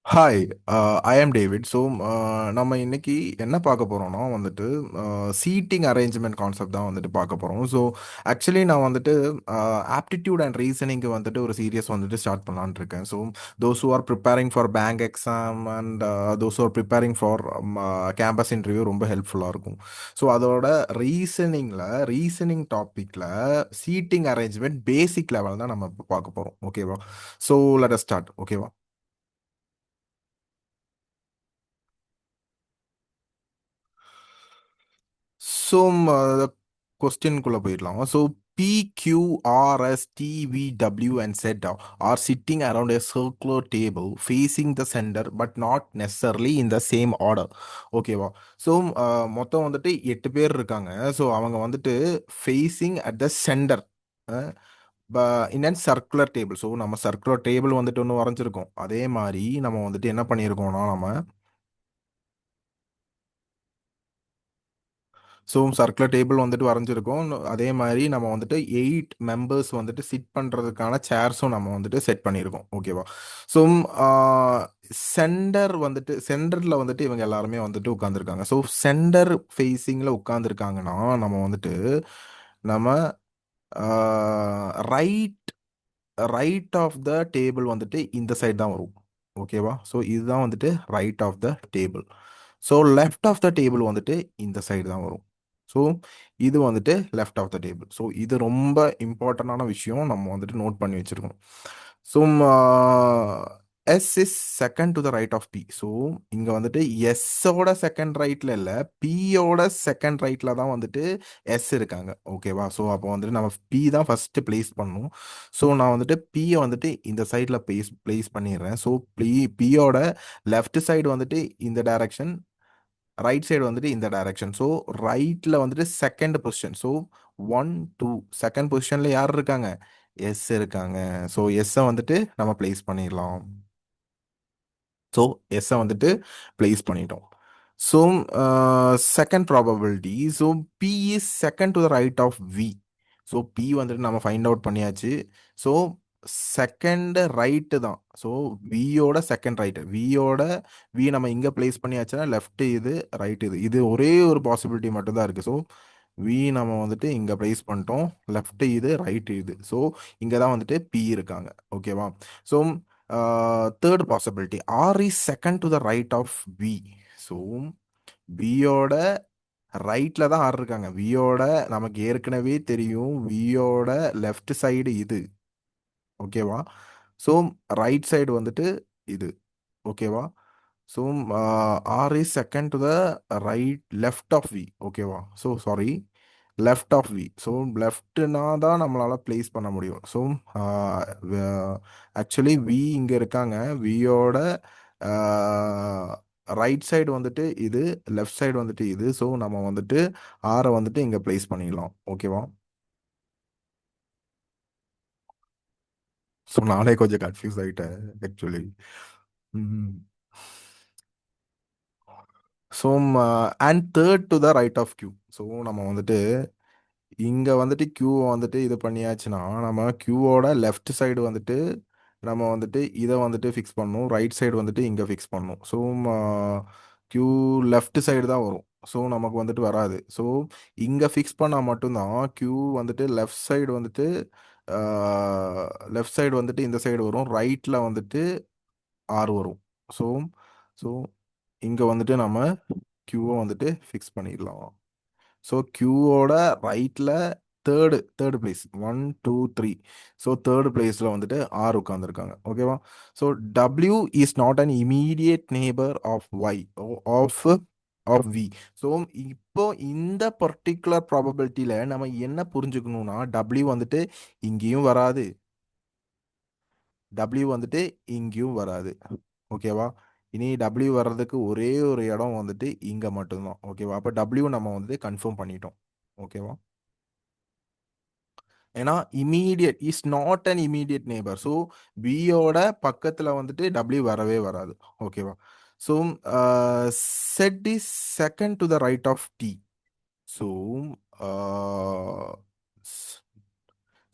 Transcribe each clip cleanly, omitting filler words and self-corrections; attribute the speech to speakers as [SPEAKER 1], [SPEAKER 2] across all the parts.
[SPEAKER 1] Hi, ஐ ஆம் David. So நம்ம இன்னைக்கு என்ன பார்க்க போகிறோம்னா வந்துட்டு சீட்டிங் அரேஞ்ச்மெண்ட் கான்செப்ட் தான் வந்துட்டு பார்க்க போகிறோம். ஸோ ஆக்சுவலி நான் வந்துட்டு ஆப்டிடியூட் அண்ட் ரீசனிங்க்கு வந்துட்டு ஒரு சீரியஸ் வந்துட்டு ஸ்டார்ட் பண்ணலான்னு இருக்கேன். So those who are preparing for bank exam and those who are preparing for campus interview ரொம்ப ஹெல்ப்ஃபுல்லாக இருக்கும். ஸோ அதோட ரீசனிங் டாப்பிக்கில் சீட்டிங் அரேஞ்ச்மெண்ட் பேசிக் லெவல் தான் நம்ம இப்போ பார்க்க போகிறோம். ஓகேவா? So let us start. ஓகேவா? ஸோ கொஸ்டின்குள்ளே போயிடலாம். So PQRSTVW and Z are sitting around a circular table facing the center but not necessarily in the same order. ஓகேவா? ஸோ மொத்தம் வந்துட்டு 8 பேர் இருக்காங்க. ஸோ அவங்க வந்துட்டு facing at the centre in and circular table. So நம்ம circular table வந்துட்டு ஒன்று வரைஞ்சிருக்கோம். அதே மாதிரி நம்ம வந்துட்டு என்ன பண்ணியிருக்கோம்னா நம்ம ஸோ சர்க்குலர் டேபிள் வந்துட்டு வரைஞ்சிருக்கோம். அதே மாதிரி நம்ம வந்துட்டு 8 மெம்பர்ஸ் வந்துட்டு சிட் பண்ணுறதுக்கான சேர்ஸும் நம்ம வந்துட்டு செட் பண்ணியிருக்கோம். ஓகேவா? ஸோ சென்டரில் வந்துட்டு இவங்க எல்லாருமே வந்துட்டு உட்காந்துருக்காங்க. ஸோ சென்டர் ஃபேஸிங்கில் உட்காந்துருக்காங்கன்னா நம்ம வந்துட்டு நம்ம right right of the table வந்துட்டு இந்த சைடு தான் வரும். ஓகேவா? ஸோ இதுதான் வந்துட்டு right of the table. So left of the table வந்துட்டு இந்த சைடு தான் வரும். ஸோ இது வந்துட்டு left of the table. So இது ரொம்ப இம்பார்ட்டண்டான விஷயம், நம்ம வந்துட்டு நோட் பண்ணி வச்சிருக்கணும். So S is second to the right of P. So இங்கே வந்துட்டு எஸ்ஸோட செகண்ட் ரைட்டில் இல்லை, பியோட செகண்ட் ரைட்டில் தான் வந்துட்டு எஸ் இருக்காங்க. ஓகேவா? ஸோ அப்போ வந்துட்டு நம்ம பி தான் ஃபஸ்ட்டு பிளேஸ் பண்ணணும். ஸோ நான் வந்துட்டு பியை வந்துட்டு இந்த சைடில் பிளேஸ் பண்ணிடுறேன். ஸோ பியோட லெஃப்ட் சைடு வந்துட்டு இந்த டைரக்ஷன், ரைட் சைடு வந்துட்டு இந்த டைரக்ஷன். ஸோ ரைட்டில் வந்துட்டு செகண்ட் பொசிஷன். ஸோ 1 2 செகண்ட் பொசிஷனில் யார் இருக்காங்க? எஸ் இருக்காங்க. ஸோ எஸ்ஸை வந்துட்டு நம்ம பிளேஸ் பண்ணிடலாம். ஸோ எஸ்ஸை வந்துட்டு பிளேஸ் பண்ணிட்டோம். So second probability. So P is second to the right of V. So P வந்துட்டு நம்ம ஃபைண்ட் அவுட் பண்ணியாச்சு. ஸோ செகண்ட் ரைட்டு தான். ஸோ வியோட செகண்ட் ரைட்டு, வி நம்ம இங்கே பிளேஸ் பண்ணியாச்சுன்னா லெஃப்ட் இது, ரைட் இது, இது ஒரே ஒரு பாசிபிலிட்டி மட்டும்தான் இருக்குது. ஸோ வி நம்ம வந்துட்டு இங்கே பிளேஸ் பண்ணிட்டோம். லெஃப்ட் இது, ரைட் இது. ஸோ இங்கே தான் வந்துட்டு பி இருக்காங்க. ஓகேவா? So third possibility, R is second to the right of V. So வியோட ரைட்ல தான் ஆர் இருக்காங்க. வியோட நமக்கு ஏற்கனவே தெரியும், வியோட லெஃப்ட் சைடு இது. ஓகேவா? ஸோ ரைட் சைடு வந்துட்டு இது. ஓகேவா? So R is second to the right left of V. ஓகேவா? So sorry, left of V. So லெஃப்ட்னா தான் நம்மளால பிளேஸ் பண்ண முடியும். ஸோ ஆக்சுவலி வி இங்கே இருக்காங்க. வியோட ரைட் சைடு வந்துட்டு இது, லெஃப்ட் சைடு வந்துட்டு இது. ஸோ நம்ம வந்துட்டு ஆரை வந்துட்டு இங்கே பிளேஸ் பண்ணிடலாம். ஓகேவா? ஸோ நானே கொஞ்சம் கன்ஃபியூஸ் ஆகிட்டேன் actually. So and third to the right of Q. ஸோ நம்ம வந்துட்டு இங்கே வந்துட்டு கியூவை வந்துட்டு இது பண்ணியாச்சுன்னா நம்ம கியூவோட லெஃப்ட் சைடு வந்துட்டு நம்ம வந்துட்டு இதை வந்துட்டு ஃபிக்ஸ் பண்ணணும். ரைட் சைடு வந்துட்டு இங்கே ஃபிக்ஸ் பண்ணணும். ஸோ கியூ லெஃப்ட் சைடு தான் வரும். ஸோ நமக்கு வந்துட்டு வராது. ஸோ இங்கே ஃபிக்ஸ் பண்ணால் மட்டும்தான் கியூ வந்துட்டு லெஃப்ட் சைடு வந்துட்டு இந்த சைடு வரும். ரைட்டில் வந்துட்டு ஆறு வரும். ஸோ ஸோ இங்கே வந்துட்டு நம்ம கியூவை வந்துட்டு ஃபிக்ஸ் பண்ணிடலாம். ஸோ கியூவோட ரைட்டில் தேர்டு பிளேஸ் 1 2 3. ஸோ தேர்டு பிளேஸில் வந்துட்டு ஆர் உட்காந்துருக்காங்க. ஓகேவா? So W is not an immediate neighbour of Y, of of V. So இப்போ இந்த பர்டிகுலர் ப்ராபபிலிட்டியில் நம்ம என்ன புரிஞ்சுக்கணும்னா, டபிள்யூ வந்துட்டு இங்கேயும் வராது, டபிள்யூ வந்துட்டு இங்கேயும் வராது. ஓகேவா? இனி டபிள்யூ வர்றதுக்கு ஒரே ஒரு இடம் வந்துட்டு இங்கே மட்டும்தான். ஓகேவா? அப்போ டபிள்யூ நம்ம வந்துட்டு கன்ஃபார்ம் பண்ணிட்டோம். ஓகேவா? ஏன்னா immediate is not an immediate neighbour. So பியோட பக்கத்தில் வந்துட்டு டபிள்யூ வரவே வராது. ஓகேவா? So Z is second to the right of T. So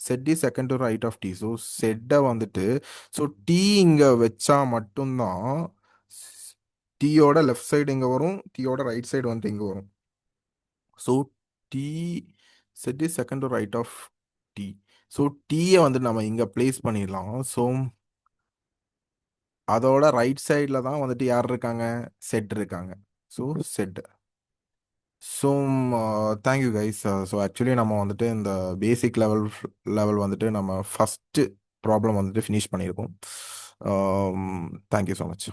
[SPEAKER 1] Z is second to right of T. So செட்டை வந்துட்டு ஸோ டி இங்கே வச்சா மட்டும்தான் டீயோட லெஃப்ட் சைடு இங்கே வரும், டீயோட ரைட் சைடு வந்துட்டு இங்கே வரும். So T Z is second to right of T. So டீயை வந்து நம்ம இங்கே பிளேஸ் பண்ணிடலாம். ஸோ அதோட ரைட் சைடில் தான் வந்துட்டு யார் இருக்காங்க, செட் இருக்காங்க. So set. So thank you guys. So actually நம்ம வந்துட்டு இந்த பேசிக் லெவல் வந்துட்டு நம்ம ஃபஸ்ட்டு ப்ராப்ளம் வந்துட்டு ஃபினிஷ் பண்ணியிருக்கோம். Thank you so much.